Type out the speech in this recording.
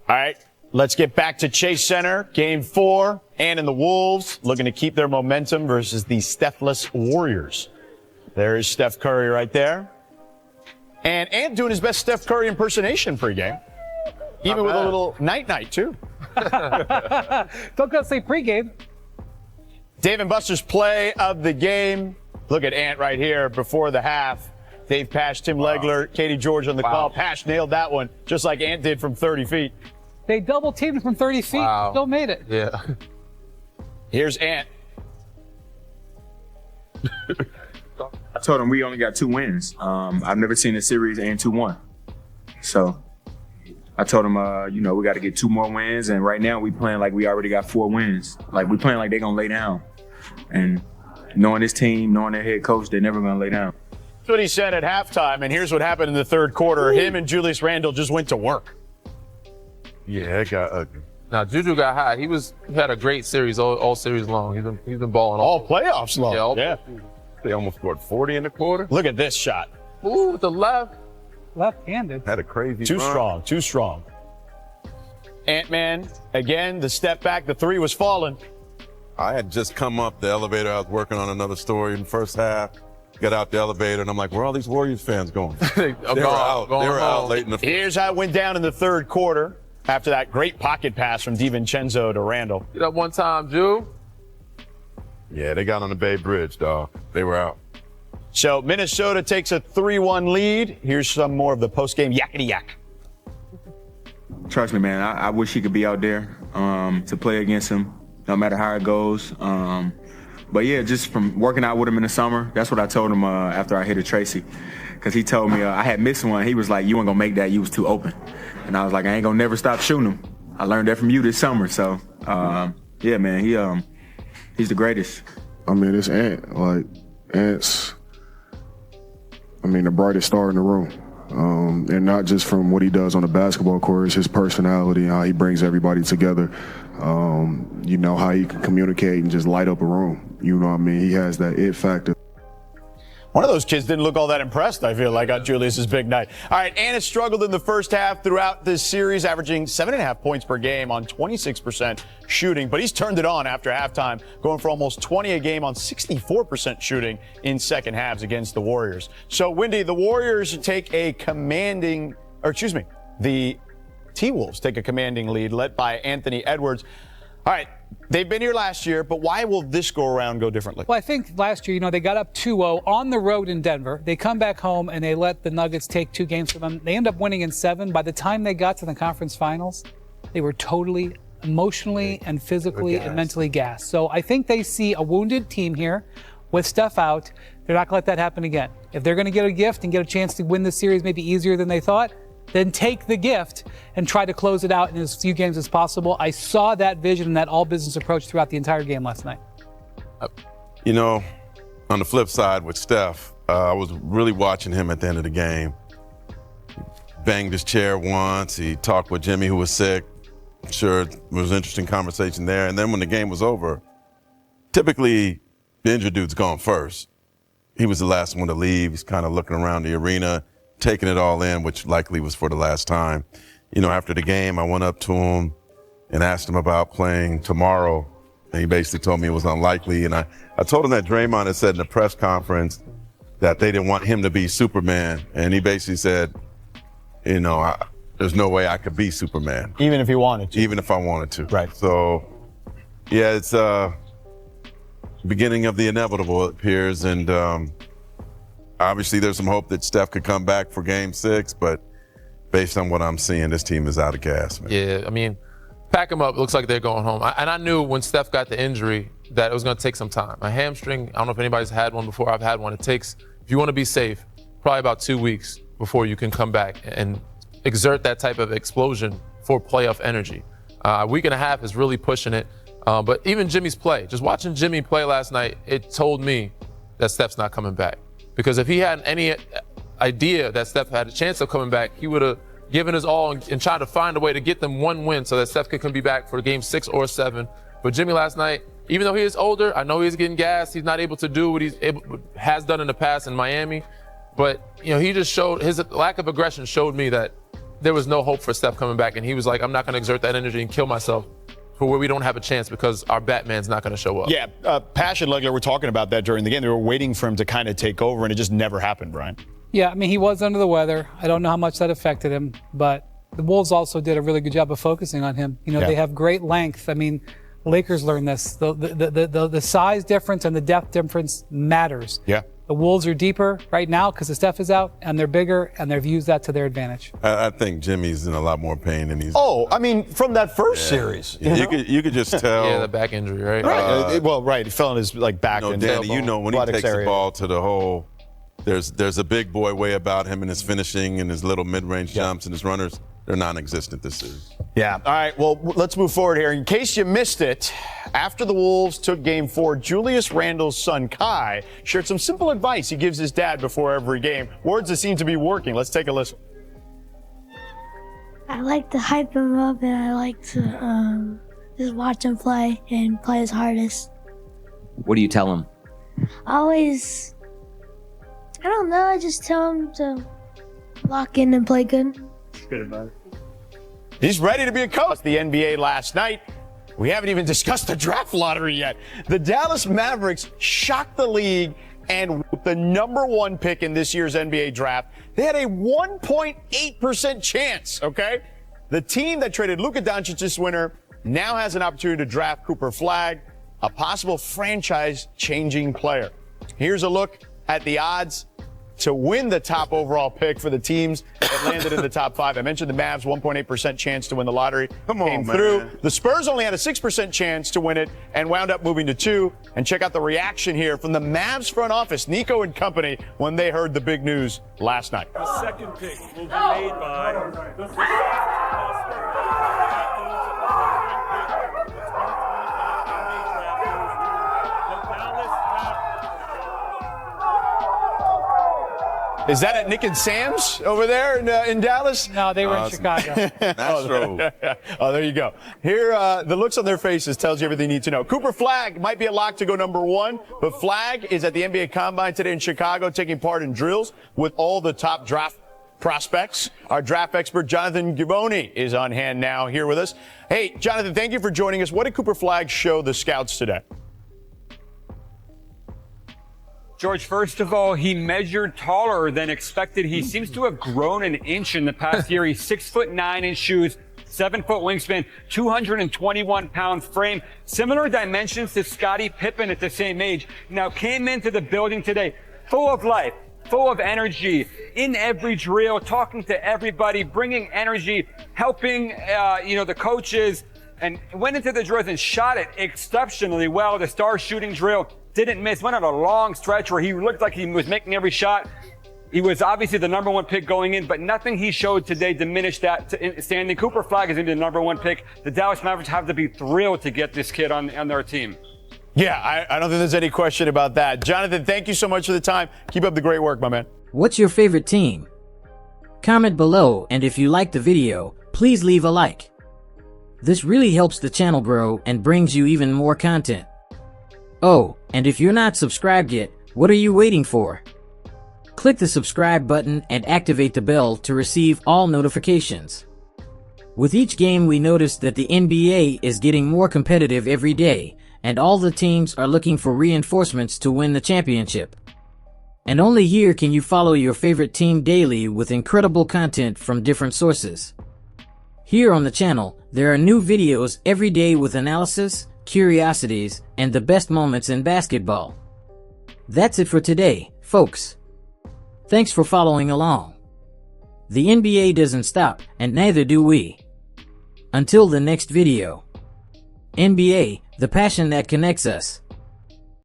All right, let's get back to Chase Center. Game 4, Ant and the Wolves looking to keep their momentum versus the Stephless Warriors. There is Steph Curry right there. And Ant doing his best Steph Curry impersonation pregame. Even with a little night-night, too. Don't go say pregame. Dave and Buster's play of the game. Look at Ant right here before the half. Dave Pash, Tim Legler, Katie George on the call. Pash nailed that one, just like Ant did from 30 feet. They double teamed from 30 feet. Wow. Still made it. Yeah. Here's Ant. I told him we only got 2 wins. I've never seen a series end 2-1. So I told him, we got to get 2 more wins. And right now we playing like we already got 4 wins. Like we playing like they're going to lay down. And knowing this team, knowing their head coach, they're never going to lay down. That's what he said at halftime. And here's what happened in the third quarter. Him and Julius Randle just went to work. Yeah, it got ugly. Now Juju got hot. He had a great series all series long. He's been balling all playoffs long. Yeah. They almost scored 40 in the quarter. Look at this shot. Ooh, with the left-handed. Had a crazy Too strong. Ant-Man, again, the step back, the 3 was falling. I had just come up the elevator. I was working on another story in the first half. Got out the elevator, and I'm like, where are all these Warriors fans going? They were out late in the. Here's how it went down in the third quarter after that great pocket pass from DiVincenzo to Randle. Get up one time, Ju. Yeah, they got on the Bay Bridge, dog. They were out. So Minnesota takes a 3-1 lead. Here's some more of the post-game yakety yak. Trust me, man. I wish he could be out there to play against him, no matter how it goes. But yeah, just from working out with him in the summer, that's what I told him after I hit a Tracy. Because he told me I had missed one. He was like, you weren't going to make that. You was too open. And I was like, I ain't going to never stop shooting him. I learned that from you this summer. So, yeah, man, he's the greatest. I mean, it's Ant. Like, Ant's, the brightest star in the room. And not just from what he does on the basketball court, it's his personality, how he brings everybody together. How he can communicate and just light up a room. He has that it factor. One of those kids didn't look all that impressed, I feel like, on Julius's big night. All right, Ant has struggled in the first half throughout this series, averaging 7.5 points per game on 26% shooting. But he's turned it on after halftime, going for almost 20 a game on 64% shooting in second halves against the Warriors. So, Wendy, the Warriors take the T-Wolves take a commanding lead, led by Anthony Edwards. All right, they've been here last year, but why will this go around go differently? Well, I think last year, they got up 2-0 on the road in Denver. They come back home and they let the Nuggets take 2 games from them. They end up winning in 7. By the time they got to the conference finals, they were totally emotionally and physically and mentally gassed. So I think they see a wounded team here with Steph out. They're not going to let that happen again. If they're going to get a gift and get a chance to win the series maybe easier than they thought, then take the gift and try to close it out in as few games as possible. I saw that vision and that all-business approach throughout the entire game last night. On the flip side with Steph, I was really watching him at the end of the game. Banged his chair once. He talked with Jimmy, who was sick. I'm sure it was an interesting conversation there. And then when the game was over, typically the injured dude's gone first. He was the last one to leave. He's kind of looking around the arena, taking it all in, which likely was for the last time. After the game, I went up to him and asked him about playing tomorrow. And he basically told me it was unlikely. And I told him that Draymond had said in the press conference that they didn't want him to be Superman. And he basically said, there's no way I could be Superman. Even if he wanted to. Even if I wanted to. Right. So, yeah, it's beginning of the inevitable, it appears. And obviously there's some hope that Steph could come back for Game 6, but based on what I'm seeing, this team is out of gas, man. Yeah, pack them up. It looks like they're going home. And I knew when Steph got the injury that it was going to take some time. A hamstring, I don't know if anybody's had one before. I've had one. It takes, if you want to be safe, probably about 2 weeks before you can come back and exert that type of explosion for playoff energy. A week and a half is really pushing it. But even Jimmy's play, just watching Jimmy play last night, it told me that Steph's not coming back. Because if he had any idea that Steph had a chance of coming back, he would have given his all and tried to find a way to get them one win so that Steph could be back for Game 6 or 7. But Jimmy last night, even though he is older, I know he's getting gassed. He's not able to do what has done in the past in Miami. But he just showed his lack of aggression showed me that there was no hope for Steph coming back, and he was like, I'm not going to exert that energy and kill myself for where we don't have a chance because our Batman's not going to show up. Yeah, Pash and Legler were talking about that during the game. They were waiting for him to kind of take over, and it just never happened, Brian. Yeah, I mean, he was under the weather. I don't know how much that affected him, but the Wolves also did a really good job of focusing on him. You know, They have great length. I mean, Lakers learned this. The size difference and the depth difference matters. Yeah. The Wolves are deeper right now because the Steph is out, and they're bigger, and they've used that to their advantage. I think Jimmy's in a lot more pain than he's. Oh, I mean, from that first series. Yeah, you could just tell. Yeah, the back injury, right? Right. He fell on his back. No, and Danny, you know when he takes area. the ball to the hole, there's a big boy way about him and his finishing and his little mid-range jumps and his runners. They're non-existent this series. Yeah. All right. Well, let's move forward here. In case you missed it, after the Wolves took Game 4, Julius Randle's son Kai shared some simple advice he gives his dad before every game. Words that seem to be working. Let's take a listen. I like to hype him up, and I like to just watch him play and play his hardest. What do you tell him? I don't know. I just tell him to lock in and play good. Good advice. He's ready to be a coach. The NBA last night. We haven't even discussed the draft lottery yet. The Dallas Mavericks shocked the league, and with the #1 pick in this year's NBA draft, they had a 1.8% chance, okay? The team that traded Luka Doncic this winter now has an opportunity to draft Cooper Flagg, a possible franchise-changing player. Here's a look at the odds to win the top overall pick for the teams that landed in the top 5. I mentioned the Mavs, 1.8% chance to win the lottery. Came through. The Spurs only had a 6% chance to win it and wound up moving to 2. And check out the reaction here from the Mavs front office, Nico and company, when they heard the big news last night. The second pick will be made by Is that at Nick and Sam's over there in Dallas? No, they were in Chicago. Oh, there you go. Here, the looks on their faces tells you everything you need to know. Cooper Flagg might be a lock to go #1, but Flagg is at the NBA Combine today in Chicago taking part in drills with all the top draft prospects. Our draft expert, Jonathan Givony, is on hand now here with us. Hey, Jonathan, thank you for joining us. What did Cooper Flagg show the scouts today? George, first of all, he measured taller than expected. He seems to have grown an inch in the past year. He's 6'9" in shoes, 7-foot wingspan, 221-pound frame. Similar dimensions to Scottie Pippen at the same age. Now came into the building today full of life, full of energy, in every drill, talking to everybody, bringing energy, helping, the coaches, and went into the drills and shot it exceptionally well. The star shooting drill didn't miss. Went on a long stretch where he looked like he was making every shot. He was obviously the #1 pick going in, but nothing he showed today diminished that standing. Cooper Flagg is going to be the #1 pick. The Dallas Mavericks have to be thrilled to get this kid on their team. Yeah, I don't think there's any question about that. Jonathan, thank you so much for the time. Keep up the great work, my man. What's your favorite team? Comment below, and if you liked the video, please leave a like. This really helps the channel grow and brings you even more content. Oh, and if you're not subscribed yet, what are you waiting for? Click the subscribe button and activate the bell to receive all notifications. With each game, we notice that the NBA is getting more competitive every day, and all the teams are looking for reinforcements to win the championship. And only here can you follow your favorite team daily with incredible content from different sources. Here on the channel, there are new videos every day with analysis, curiosities, and the best moments in basketball. That's it for today, folks. Thanks for following along. The NBA doesn't stop, and neither do we. Until the next video. NBA, the passion that connects us.